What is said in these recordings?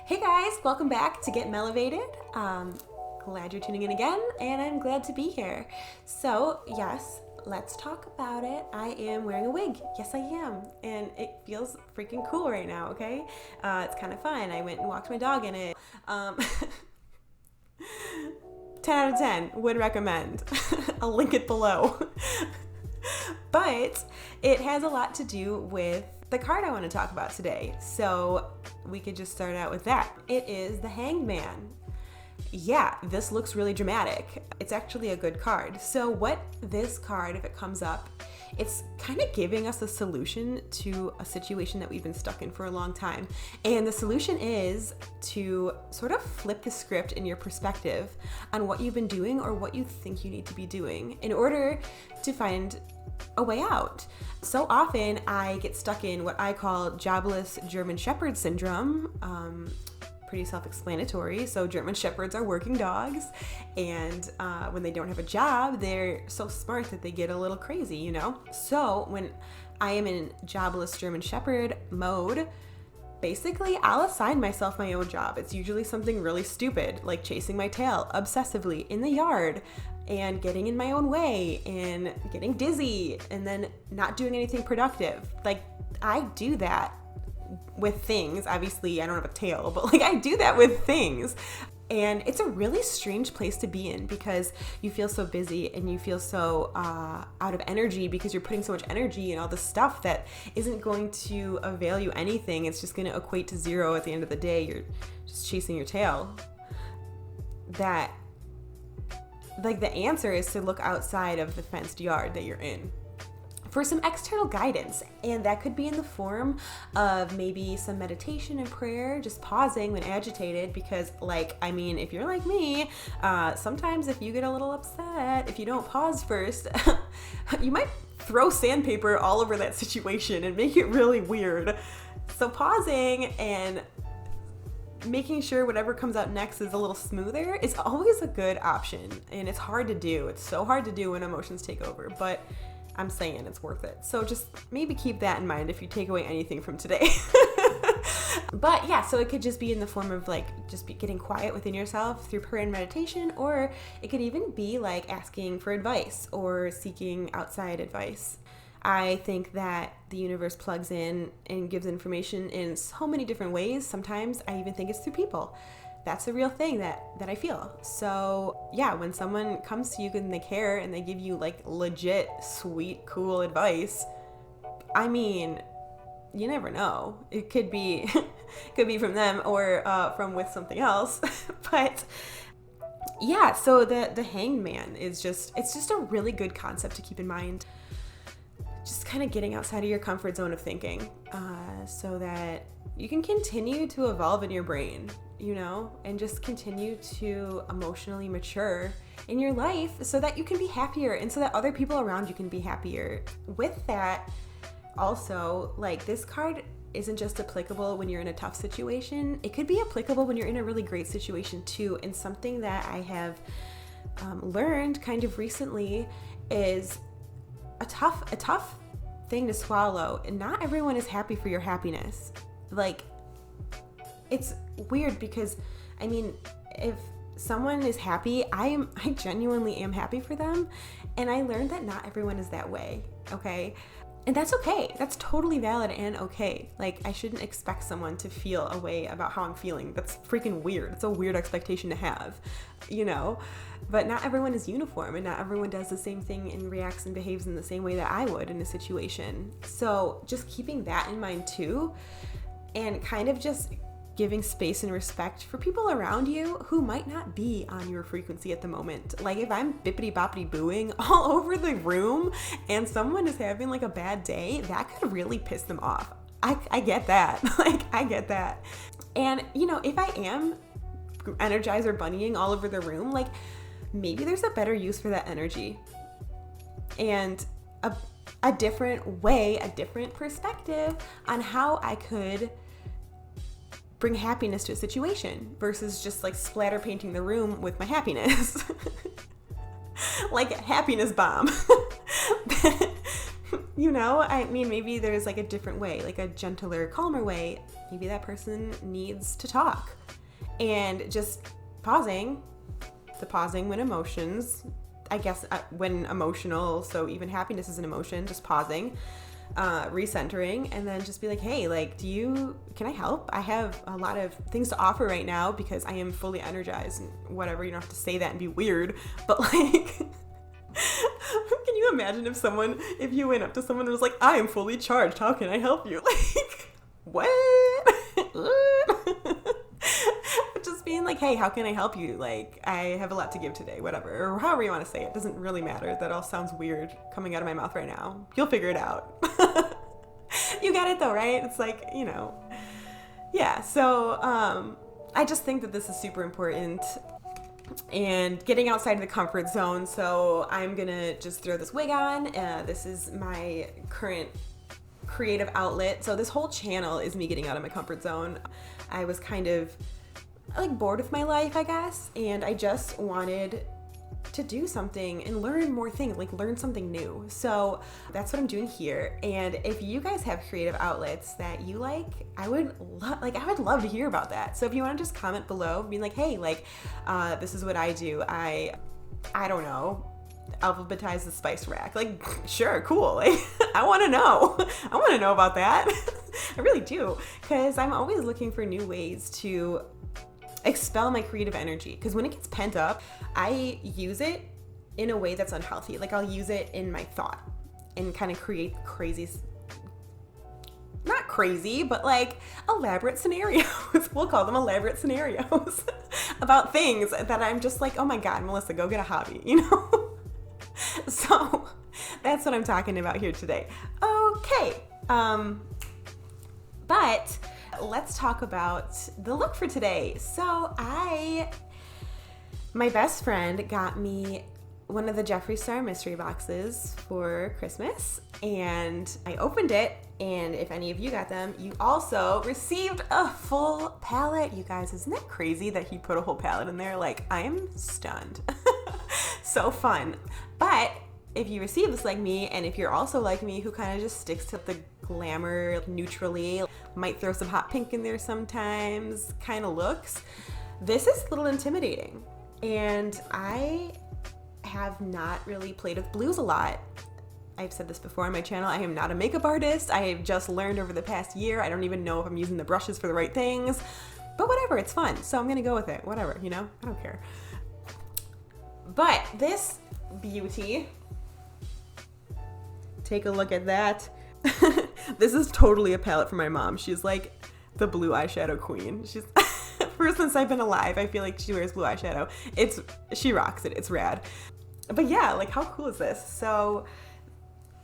Hey guys, welcome back to Get Melevated. Glad you're tuning in again, and I'm glad to be here. So, yes, let's talk about it. I am wearing a wig. Yes, I am. And it feels freaking cool right now, okay? It's kind of fun. I went and walked my dog in it. 10 out of 10, would recommend. I'll link it below. But it has a lot to do with the card I want to talk about today. So we could just start out with that. It is the Hanged Man. Yeah, this looks really dramatic. It's actually a good card. So what this card, if it comes up, it's kind of giving us a solution to a situation that we've been stuck in for a long time. And the solution is to sort of flip the script in your perspective on what you've been doing or what you think you need to be doing in order to find a way out. So often I get stuck in what I call jobless German Shepherd syndrome. Pretty self-explanatory. So German Shepherds are working dogs, and when they don't have a job, they're so smart that they get a little crazy, you know? So when I am in jobless German Shepherd mode, basically I'll assign myself my own job. It's usually something really stupid, like chasing my tail obsessively in the yard and getting in my own way and getting dizzy and then not doing anything productive. Like, I do that with things. Obviously I don't have a tail, but like I do that with things. And it's a really strange place to be in because you feel so busy and you feel so out of energy because you're putting so much energy in all this stuff that isn't going to avail you anything. It's just going to equate to zero at the end of the day. You're just chasing your tail. That, like, the answer is to look outside of the fenced yard that you're in for some external guidance, and that could be in the form of maybe some meditation and prayer, just pausing when agitated, because if you're like me, sometimes if you get a little upset, if you don't pause first, you might throw sandpaper all over that situation and make it really weird. So pausing and making sure whatever comes out next is a little smoother is always a good option, and it's hard to do. It's so hard to do when emotions take over, but I'm saying it's worth it. So just maybe keep that in mind if you take away anything from today. But yeah, so it could just be in the form of getting quiet within yourself through prayer and meditation, or it could even be like asking for advice or seeking outside advice. I think that the universe plugs in and gives information in so many different ways. Sometimes I even think it's through people. That's a real thing that I feel. So yeah, when someone comes to you and they care and they give you like legit, sweet, cool advice, I mean, you never know. It could be from them or from with something else. But yeah, so the Hanged Man is it's just a really good concept to keep in mind. Just kind of getting outside of your comfort zone of thinking, so that you can continue to evolve in your brain, you know, and just continue to emotionally mature in your life so that you can be happier and so that other people around you can be happier. With that, also, like, this card isn't just applicable when you're in a tough situation. It could be applicable when you're in a really great situation too. And something that I have learned kind of recently is a tough thing to swallow, and not everyone is happy for your happiness. Like, it's weird because, I mean, if someone is happy, I genuinely am happy for them, and I learned that not everyone is that way, okay? And that's okay. That's totally valid and okay. Like, I shouldn't expect someone to feel a way about how I'm feeling. That's freaking weird. It's a weird expectation to have, you know? But not everyone is uniform, and not everyone does the same thing and reacts and behaves in the same way that I would in a situation. So just keeping that in mind too, and kind of just giving space and respect for people around you who might not be on your frequency at the moment. Like, if I'm bippity boppity booing all over the room and someone is having like a bad day, that could really piss them off. I get that. Like, I get that. And, you know, if I am Energizer bunnying all over the room, like, maybe there's a better use for that energy and a different way, a different perspective on how I could bring happiness to a situation versus just like splatter painting the room with my happiness. Like a happiness bomb. You know, I mean, maybe there's like a different way, like a gentler, calmer way. Maybe that person needs to talk. And just pausing, the pausing when emotions, I guess when emotional, so even happiness is an emotion, just pausing, recentering, and then just be like, hey, like, can I help? I have a lot of things to offer right now because I am fully energized and whatever. You don't have to say that and be weird, but like... Can you imagine if you went up to someone and was like, I am fully charged, how can I help you? Like, what? Just being like, hey, how can I help you? Like, I have a lot to give today, whatever, or however you want to say it. Doesn't really matter. That all sounds weird coming out of my mouth right now. You'll figure it out. You got it though, right? It's like, you know, yeah. So I just think that this is super important. And getting outside of the comfort zone. So I'm gonna just throw this wig on. This is my current creative outlet. So this whole channel is me getting out of my comfort zone. I was kind of like bored with my life, I guess, and I just wanted to do something and learn more things, like learn something new. So that's what I'm doing here. And if you guys have creative outlets that you like, I would love to hear about that. So if you want to just comment below, being like, hey, like, this is what I do. I don't know, alphabetize the spice rack. Like, sure, cool. Like, I want to know. I want to know about that. I really do, because I'm always looking for new ways to expel my creative energy, because when it gets pent up, I use it in a way that's unhealthy. Like, I'll use it in my thought and kind of create not crazy, but like elaborate scenarios. We'll call them elaborate scenarios about things that I'm just like, oh my God, Melissa, go get a hobby, you know? So that's what I'm talking about here today. Okay. But let's talk about the look for today. So my best friend got me one of the Jeffree Star mystery boxes for Christmas, and I opened it, and if any of you got them, you also received a full palette. You guys, isn't that crazy that he put a whole palette in there? Like, I'm stunned. So fun. But if you receive this like me, and if you're also like me who kind of just sticks to the glamour neutrally, might throw some hot pink in there sometimes kind of looks, this is a little intimidating. And I have not really played with blues a lot. I've said this before on my channel, I am not a makeup artist. I have just learned over the past year. I don't even know if I'm using the brushes for the right things, but whatever, it's fun. So I'm gonna go with it, whatever, you know, I don't care. But this beauty, take a look at that. This is totally a palette for my mom. She's like the blue eyeshadow queen. She's ever since I've been alive, I feel like she wears blue eyeshadow. She rocks it. It's rad. But yeah, like, how cool is this? So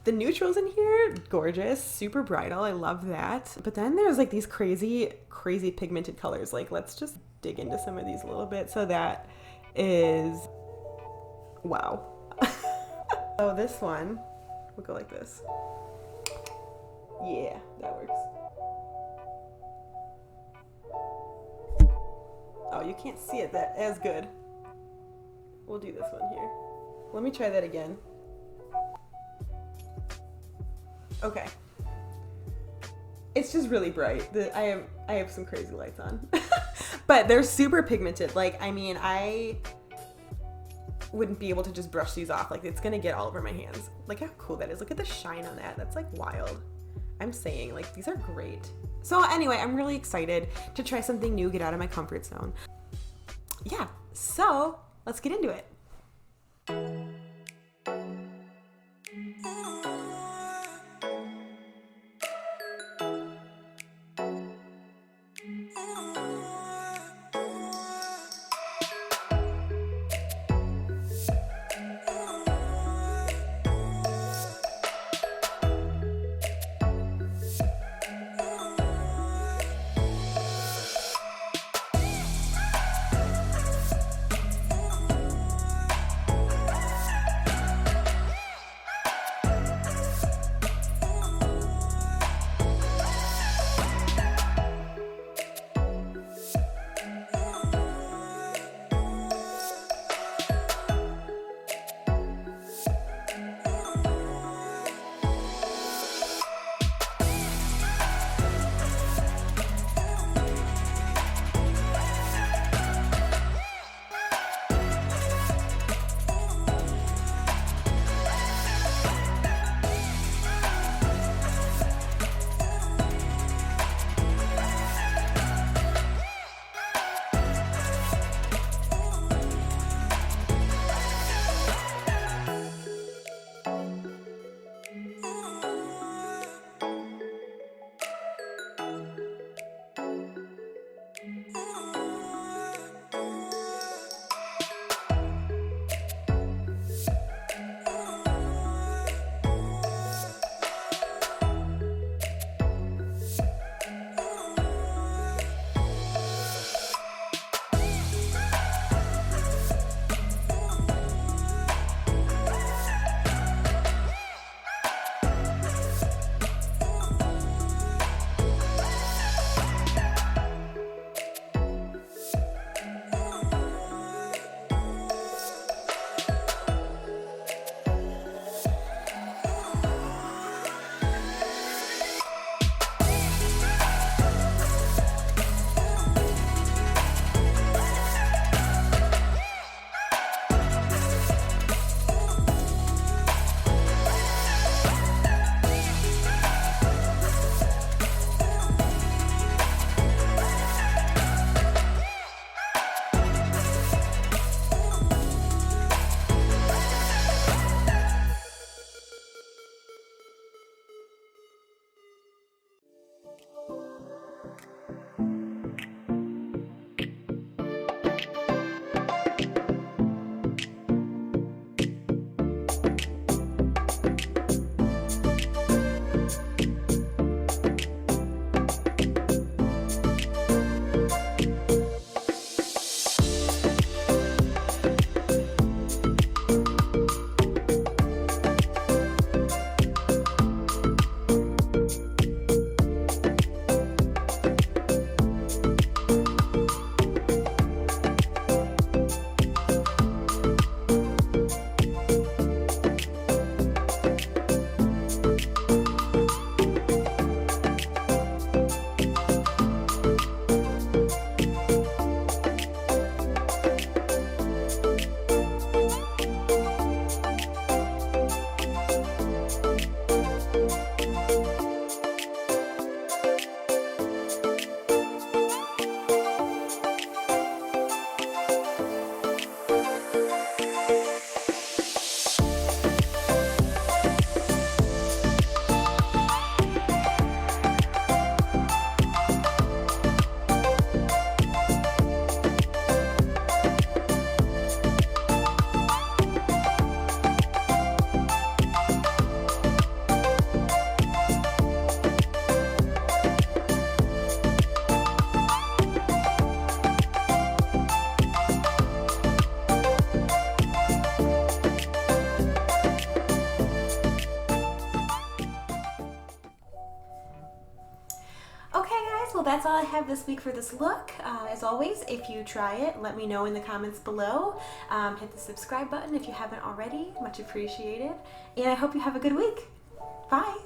the neutrals in here, gorgeous, super bridal. I love that. But then there's like these crazy, crazy pigmented colors. Like, let's just dig into some of these a little bit. So that is, wow. So this one will go like this. Yeah, that works. Oh, you can't see it that as good. We'll do this one here. Let me try that again. Okay. It's just really bright. I have some crazy lights on. But they're super pigmented. Like, I mean, I wouldn't be able to just brush these off. Like, it's gonna get all over my hands. Like, how cool that is. Look at the shine on that. That's like wild. I'm saying, like, these are great. So anyway, I'm really excited to try something new, get out of my comfort zone. Yeah, so let's get into it. well, that's all I have this week for this look. As always, if you try it, let me know in the comments below. Hit the subscribe button if you haven't already. Much appreciated. And I hope you have a good week. Bye.